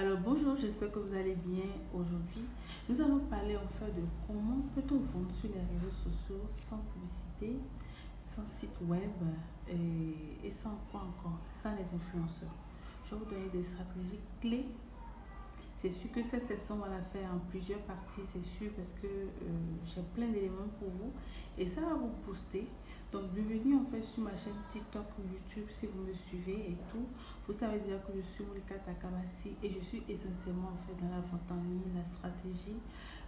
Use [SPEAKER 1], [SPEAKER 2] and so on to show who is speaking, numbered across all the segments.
[SPEAKER 1] Alors bonjour, j'espère que vous allez bien aujourd'hui. Nous allons parler en fait de comment peut-on vendre sur les réseaux sociaux sans publicité, sans site web et sans quoi encore, sans les influenceurs. Je vais vous donner des stratégies clés. C'est sûr que cette session, on va la faire en plusieurs parties, c'est sûr, parce que j'ai plein d'éléments pour vous et ça va vous booster. Donc, bienvenue en fait sur ma chaîne TikTok ou YouTube si vous me suivez et tout. Vous savez déjà que je suis Monica Takamasi et je suis essentiellement en fait dans la vente en ligne, la stratégie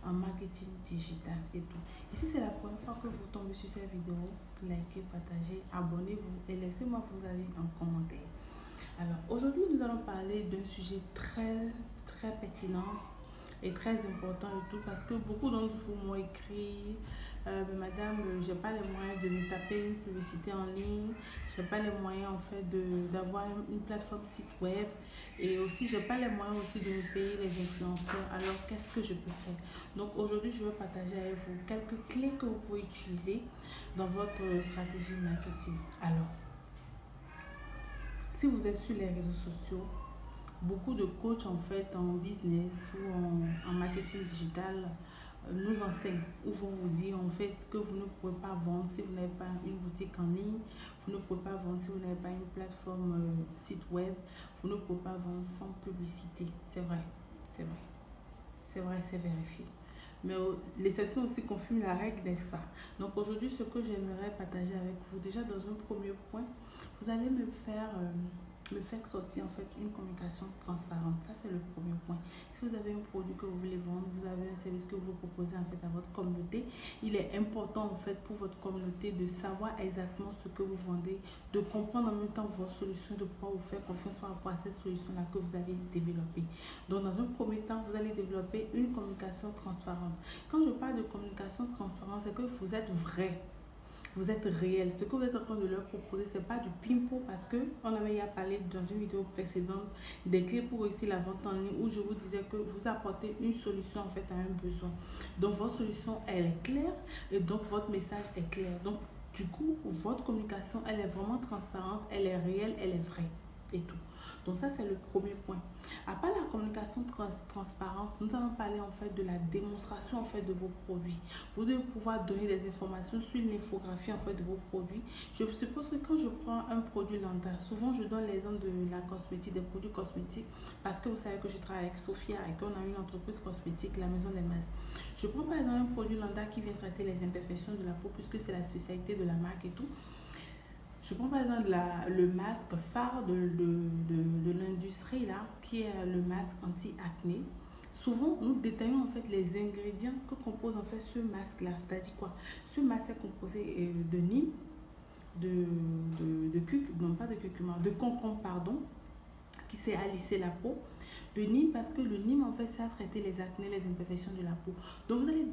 [SPEAKER 1] en marketing digital et tout. Et si c'est la première fois que vous tombez sur cette vidéo, likez, partagez, abonnez-vous et laissez-moi vos avis en commentaire. Alors aujourd'hui, nous allons parler d'un sujet très pertinent et très important et tout parce que beaucoup d'entre vous m'ont écrit madame, j'ai pas les moyens de me taper une publicité en ligne, j'ai pas les moyens en fait d'avoir une plateforme site web et aussi j'ai pas les moyens aussi de me payer les influenceurs. Alors qu'est-ce que je peux faire? Donc aujourd'hui, je vais partager avec vous quelques clés que vous pouvez utiliser dans votre stratégie marketing. Alors, si vous êtes sur les réseaux sociaux, beaucoup de coachs en fait en business ou en marketing digital nous enseignent ou vont vous dire en fait que vous ne pouvez pas vendre si vous n'avez pas une boutique en ligne, vous ne pouvez pas vendre si vous n'avez pas une plateforme site web, vous ne pouvez pas vendre sans publicité. C'est vrai, c'est vrai, c'est vrai, c'est vérifié. Mais l'exception aussi confirme la règle, n'est-ce pas? Donc aujourd'hui, ce que j'aimerais partager avec vous, déjà dans un premier point, vous allez me faire sortir en fait une communication transparente. Ça, c'est le premier point. Si vous avez un produit que vous voulez vendre, vous avez un service que vous proposez en fait à votre communauté, il est important en fait pour votre communauté de savoir exactement ce que vous vendez, de comprendre en même temps vos solutions, de pouvoir vous faire confiance par rapport à ces solutions-là que vous avez développées. Donc, dans un premier temps, vous allez développer une communication transparente. Quand je parle de communication transparente, c'est que vous êtes vrai. Vous êtes réel. Ce que vous êtes en train de leur proposer, ce n'est pas du pimpo parce que on avait déjà parlé dans une vidéo précédente des clés pour réussir la vente en ligne où je vous disais que vous apportez une solution en fait à un besoin. Donc votre solution, elle est claire et donc votre message est clair. Donc du coup, votre communication, elle est vraiment transparente, elle est réelle, elle est vraie et tout. Donc ça, c'est le premier point. Après la communication transparente, nous allons parler en fait de la démonstration en fait de vos produits. Vous devez pouvoir donner des informations sur l'infographie en fait de vos produits. Je suppose que quand je prends un produit lambda, souvent je donne l'exemple de la cosmétique, des produits cosmétiques, parce que vous savez que je travaille avec Sophia et qu'on a une entreprise cosmétique, la Maison des Masses. Je prends par exemple un produit lambda qui vient traiter les imperfections de la peau, puisque c'est la spécialité de la marque et tout. Je prends par exemple le masque phare de l'industrie là, qui est le masque anti-acné. Souvent, nous détaillons en fait les ingrédients que compose en fait ce masque-là. C'est-à-dire quoi? Ce masque est composé de nîmes, de curcuma, non pas de curcuma, de concombre, pardon, qui sait à lisser la peau. Le Nîmes parce que le Nîmes en fait ça traiter les acnés, les imperfections de la peau. Donc vous allez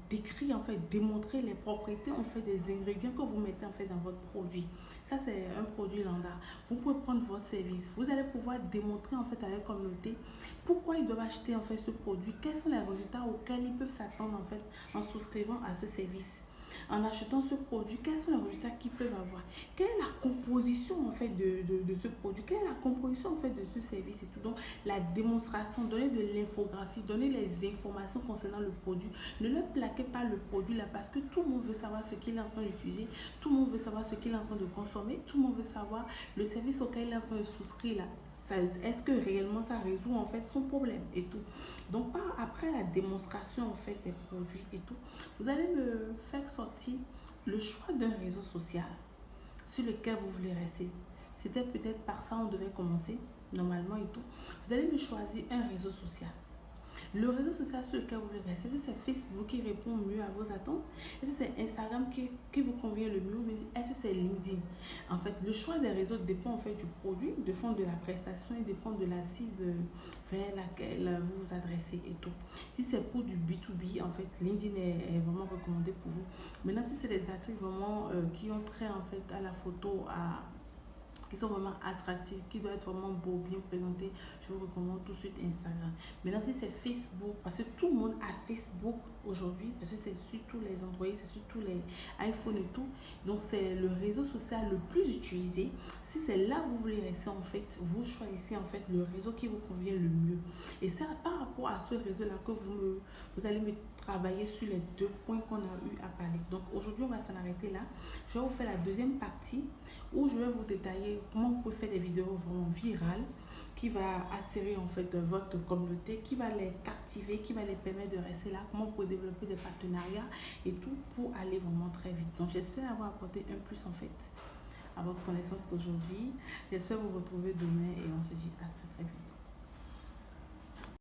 [SPEAKER 1] décrire en fait, démontrer les propriétés en fait des ingrédients que vous mettez en fait dans votre produit. Ça c'est un produit lambda. Vous pouvez prendre votre service. Vous allez pouvoir démontrer en fait à la communauté pourquoi ils doivent acheter en fait ce produit, quels sont les résultats auxquels ils peuvent s'attendre en fait en souscrivant à ce service. En achetant ce produit, quels sont les résultats qu'ils peuvent avoir? Quelle est la composition en fait de ce produit? Quelle est la composition en fait de ce service et tout? Donc la démonstration, donner de l'infographie, donner les informations concernant le produit. Ne leur plaquez pas le produit là parce que tout le monde veut savoir ce qu'il est en train d'utiliser, tout le monde veut savoir ce qu'il est en train de consommer, tout le monde veut savoir le service auquel il est en train de souscrire là. Est-ce que réellement ça résout en fait son problème et tout? Donc après la démonstration en fait des produits et tout, vous allez me faire sortir le choix d'un réseau social sur lequel vous voulez rester. C'était peut-être par ça on devait commencer, normalement et tout. Vous allez me choisir un réseau social. Le réseau social sur lequel vous voulez rester, est-ce que c'est Facebook qui répond mieux à vos attentes? Est-ce que c'est Instagram qui vous convient le mieux? Est-ce que c'est LinkedIn? En fait, le choix des réseaux dépend en fait du produit, dépend de la prestation et dépend de la cible vers laquelle vous vous adressez et tout. Si c'est pour du B2B, en fait, LinkedIn est vraiment recommandé pour vous. Maintenant, si c'est des articles vraiment qui ont trait en fait à la photo, qui sont vraiment attractifs, qui doivent être vraiment beaux, bien présentés, je vous recommande tout de suite Instagram. Maintenant, si c'est Facebook, parce que tout le monde a Facebook aujourd'hui, parce que c'est sur tous les Android, c'est sur tous les iPhones et tout. Donc, c'est le réseau social le plus utilisé. Si c'est là que vous voulez rester, en fait, vous choisissez en fait le réseau qui vous convient le mieux. Et c'est par rapport à ce réseau-là que vous allez me travailler sur les 2 points qu'on a eu à parler. Donc, aujourd'hui, on va s'en arrêter là. Je vais vous faire la deuxième partie où je vais vous détailler comment vous pouvez faire des vidéos vraiment virales qui va attirer en fait votre communauté, qui va les captiver, qui va les permettre de rester là, comment vous pouvez développer des partenariats et tout pour aller vraiment très vite. Donc j'espère avoir apporté un plus en fait à votre connaissance d'aujourd'hui. J'espère vous retrouver demain et on se dit à très très vite.